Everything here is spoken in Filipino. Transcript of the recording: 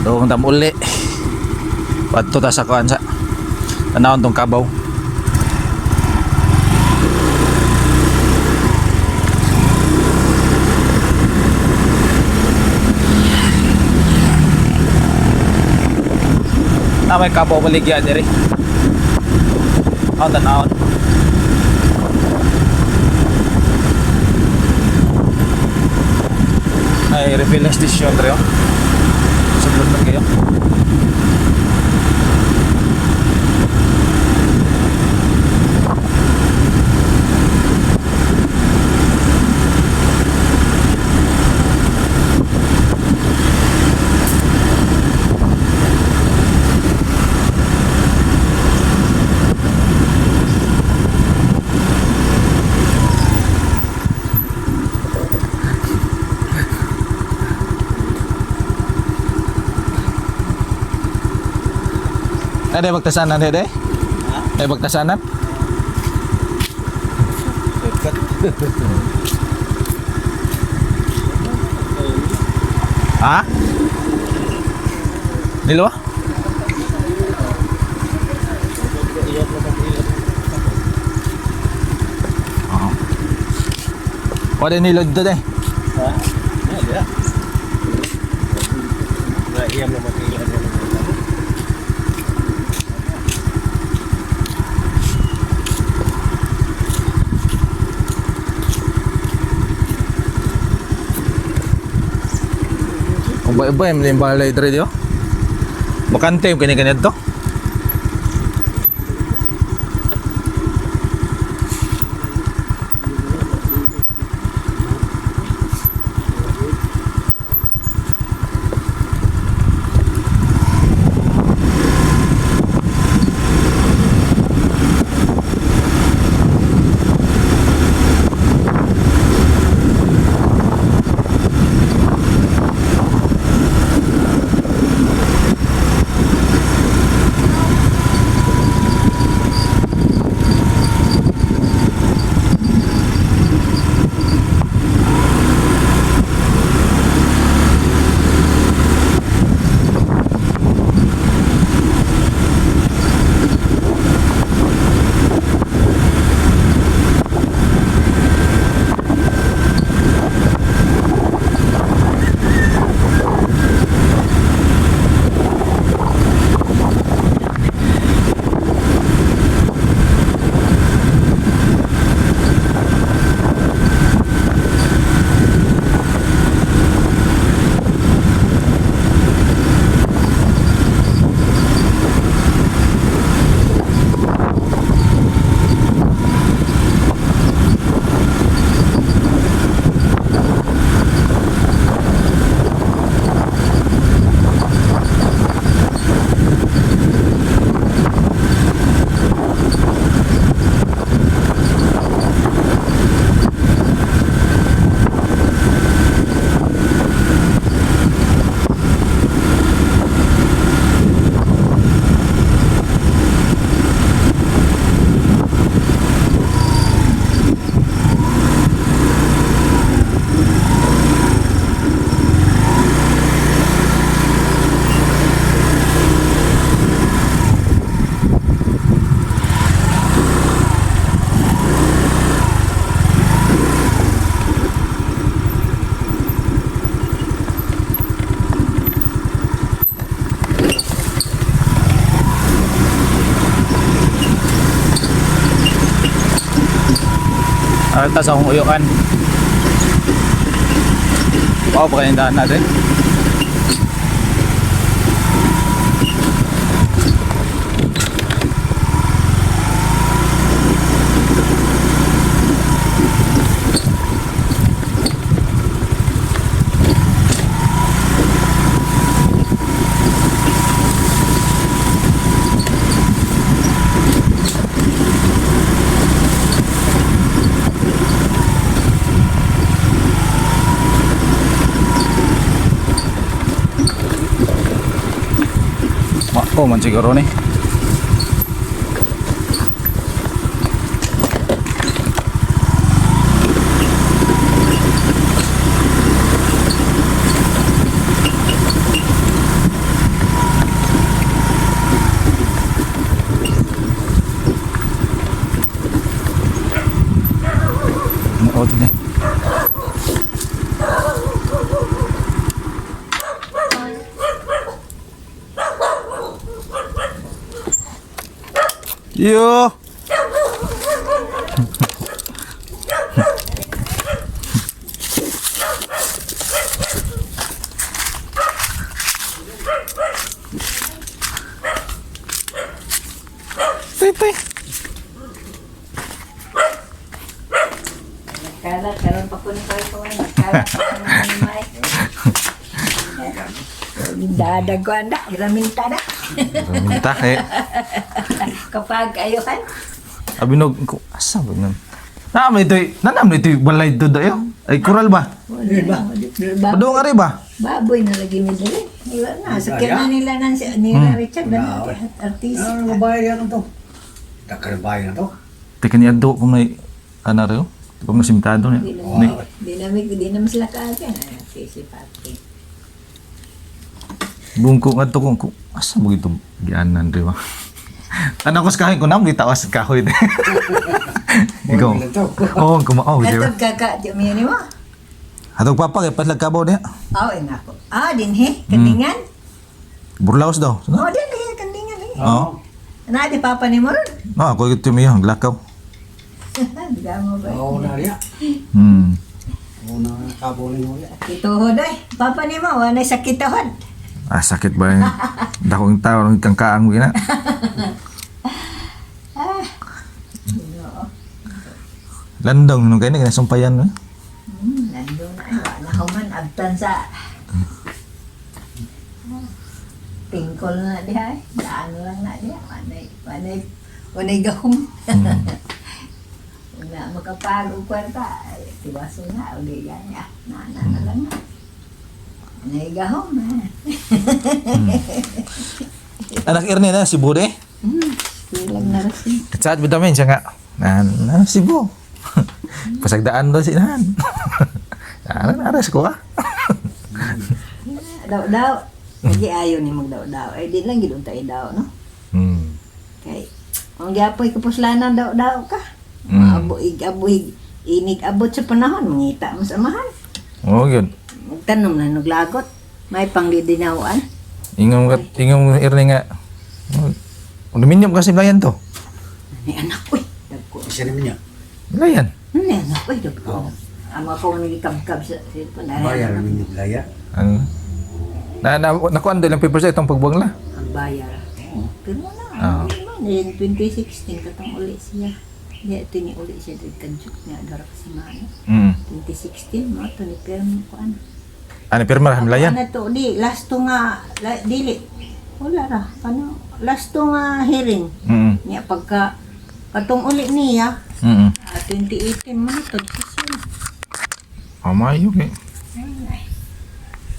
Doon tam uli. Padto ta sa kuan sa tanawon tong kabaw. Na may kabaw baligya diri. Ang tanawon. Ay refilling station diri oh. Sublot man kayo. Ada bagtasanan deh? Ada bagtasanan? Hah? Nilo? Oh. Ada nilo dito deh? Hah? Ada. Iya memang ada. Iba yung balay dito rin bakante yung kanya-kanya to. Tas akong uyukan. Wow, pakaindahan natin. Oh, man siguro nih. Yo. Tay. Nagkalat, karon pa ko ni Paul. Nagkalat pa ko ni Mike. Dadag ko anda, iraminta na. Minta eh. Kapag ayuhan. Abinog ko asa ba nan? Nanam ito balay to dayo. Ay kural ba? Padung ari ba? Baboy na lagi mi dali. Iwa na, sakyan na nila nila Richard na artista. Ano babae yan to? Takar babae na to. Tekan ni adto kung may anaro. Kung nasimtado ni. Di namin sila kaagyan. Si Pati. Bungko nga to kung asa mo ito gianan di ba? Ano ko sa kahoy ko nam gitawas sa kahoy. Ikaw. Oh, kumao di ba? Katog kaka, di mo yan mo? Atog papa kay paslag kabaw niya. Oo, nako. Din he, kandingan. Burlaos daw. Din he, kandingan he. Oo. Na, di papa ni mo ron. Ako ito mi yung lakaw. Diga mo ba? Oo na riya. Oo na kabuling mo riya. Kituhod ay. Papa ni mo, wala sakit tuhod. Ah, sakit ba yun? Dakong tao ng kangkaan mo gina. Landong nung kayo na ginasumpayan mo. Nandun na. Wala ko man, abtan sa... Tingkol na diha. Daan lang na diha. Wanay gahom. Wala makapagod kwarta. Tiwaso na. Uli yan niya. Nana na lang na. Wanay gahom. Anak Ernie na, si Bude. Silang na rin. Saat bitamin siya nga. Si Bu. Pasagdaan daw si Inahan. Aras ko ah. Daw-daw. Hindi ayaw ni magdaw-daw. Eh, di lang gilong tayo daw, no? Kay, ang gapoy kapuslanan daw-daw ka. Abuig, inig-abot sa panahon, mangita mo sa mahan. Oo, yun. Magtanom na naglagot. May panglidinawaan. Ingong Ernie nga. Aluminium kasi layan to. Ni anak ko eh. Dagko. Isa naman niya. Layan. Ni anak ko eh. Dagko. Ama ko nagikab-kab sa cellphone. Bayar namin yung laya. Ano? Nakuan doon lang paper sa itong pagbuwang la. Ang bayar. Pero na. Oo. Ngayon 2016 katong uli siya. Hindi, ito ni uli siya. Dagkadyok niya. Dara kasi maano. 2016 mo. Ito ni Perm ko ano. Ano, pirma ram layan? Ano to? Di, last to nga. Dili. Wala ra. Ano? Last to nga hearing. Niya pagka katong uli niya. 2018 mo ito. Amayo eh. Ay,